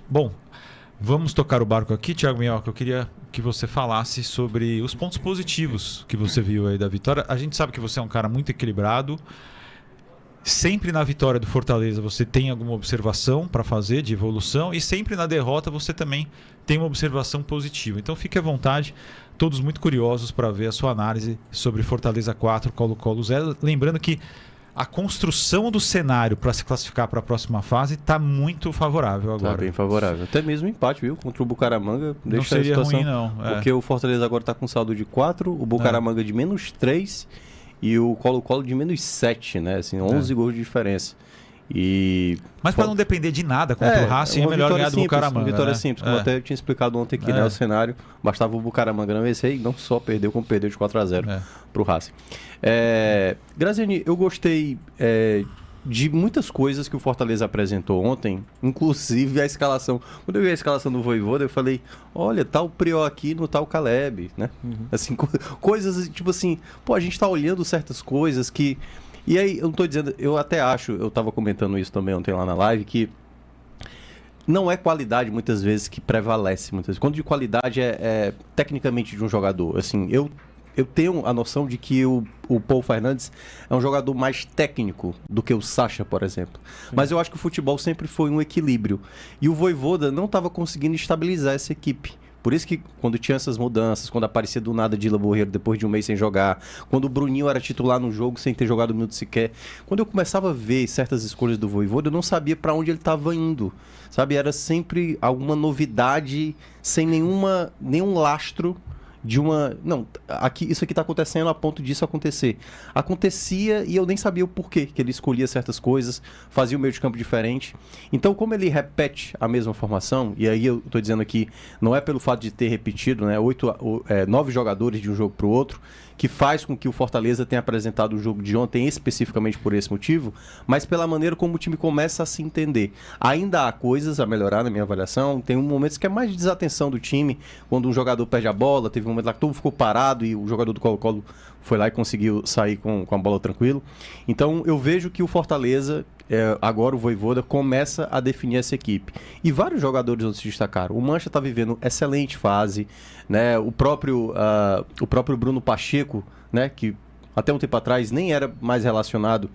Bom, vamos tocar o barco aqui, Thiago Minhoca. Eu queria que você falasse sobre os pontos positivos que você viu aí da vitória. A gente sabe que você é um cara muito equilibrado. Sempre na vitória do Fortaleza você tem alguma observação para fazer de evolução e sempre na derrota você também tem uma observação positiva. Então fique à vontade, todos muito curiosos para ver a sua análise sobre Fortaleza 4, Colo-Colo 0. Lembrando que a construção do cenário para se classificar para a próxima fase está muito favorável agora. Está bem favorável. Até mesmo empate, viu? Contra o Bucaramanga. Não seria ruim, não. Porque o Fortaleza agora está com saldo de 4, o Bucaramanga de -3 e o Colo-Colo de -7, né? Assim, 11 gols de diferença. Mas para não depender de nada contra o Racing, é melhor ganhar do Bucaramanga. Uma vitória simples, como até eu tinha explicado ontem aqui, né? O cenário, bastava o Bucaramanga não vencer e não só perdeu, como perdeu de 4-0 para o Racing. Graziani, eu gostei de muitas coisas que o Fortaleza apresentou ontem, inclusive a escalação. Quando eu vi a escalação do Vojvoda, eu falei, olha, tá o Prior aqui no tal Caleb, né? Assim, coisas tipo assim, pô, a gente tá olhando certas coisas que... E aí, eu não tô dizendo, eu até acho, eu tava comentando isso também ontem lá na live, que não é qualidade muitas vezes que prevalece, muitas vezes. Quando de qualidade é tecnicamente de um jogador, assim, eu tenho a noção de que o Paul Fernandes é um jogador mais técnico do que o Sacha, por exemplo. Sim. Mas eu acho que o futebol sempre foi um equilíbrio. E o Vojvoda não estava conseguindo estabilizar essa equipe. Por isso que quando tinha essas mudanças, quando aparecia do nada Dila Borreiro depois de um mês sem jogar, quando o Bruninho era titular no jogo sem ter jogado um minuto sequer, quando eu começava a ver certas escolhas do Vojvoda, eu não sabia para onde ele estava indo. Sabe? Era sempre alguma novidade, sem nenhum lastro de uma... Não, isso aqui está acontecendo a ponto disso acontecer. Acontecia e eu nem sabia o porquê que ele escolhia certas coisas, fazia o meio de campo diferente. Então, como ele repete a mesma formação, e aí eu estou dizendo aqui, não é pelo fato de ter repetido, né, 9 jogadores de um jogo para o outro, que faz com que o Fortaleza tenha apresentado o jogo de ontem especificamente por esse motivo, mas pela maneira como o time começa a se entender. Ainda há coisas a melhorar na minha avaliação, tem momentos que é mais de desatenção do time, quando um jogador perde a bola, teve um momento lá que todo ficou parado e o jogador do Colo-Colo foi lá e conseguiu sair com a bola tranquilo. Então eu vejo que o Fortaleza, agora o Vojvoda, começa a definir essa equipe. E vários jogadores se destacaram. O Mancha está vivendo excelente fase, né? O próprio Bruno Pacheco, né? Que até um tempo atrás nem era mais relacionado,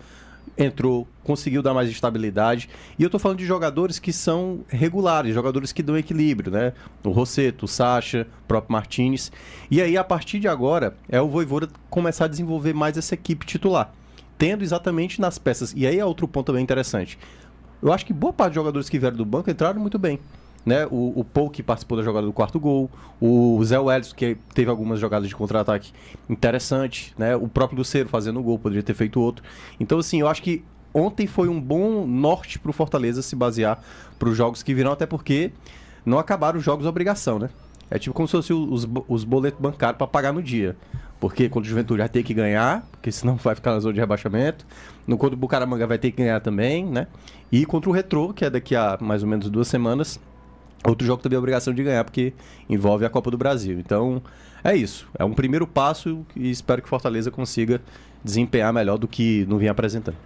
entrou, conseguiu dar mais estabilidade. E eu tô falando de jogadores que são regulares, jogadores que dão equilíbrio, né? O Rossetto, o Sacha, o próprio Martínez. E aí, a partir de agora, o Vojvoda começar a desenvolver mais essa equipe titular, tendo exatamente nas peças. E aí é outro ponto também interessante. Eu acho que boa parte dos jogadores que vieram do banco entraram muito bem. Né? O Paul, que participou da jogada do quarto gol, o Zé Wellison, que teve algumas jogadas de contra-ataque interessante, né? O próprio Lucero fazendo o gol, poderia ter feito outro. Então, assim, eu acho que ontem foi um bom norte para o Fortaleza se basear para os jogos que virão, até porque não acabaram os jogos obrigação, né? É tipo como se fosse os boletos bancários para pagar no dia. Porque contra o Juventude vai ter que ganhar, porque senão vai ficar na zona de rebaixamento. No contra o Bucaramanga vai ter que ganhar também, né? E contra o Retrô, que é daqui a mais ou menos 2 semanas, outro jogo também é obrigação de ganhar, porque envolve a Copa do Brasil. Então, é isso. É um primeiro passo e espero que o Fortaleza consiga desempenhar melhor do que não vinha apresentando.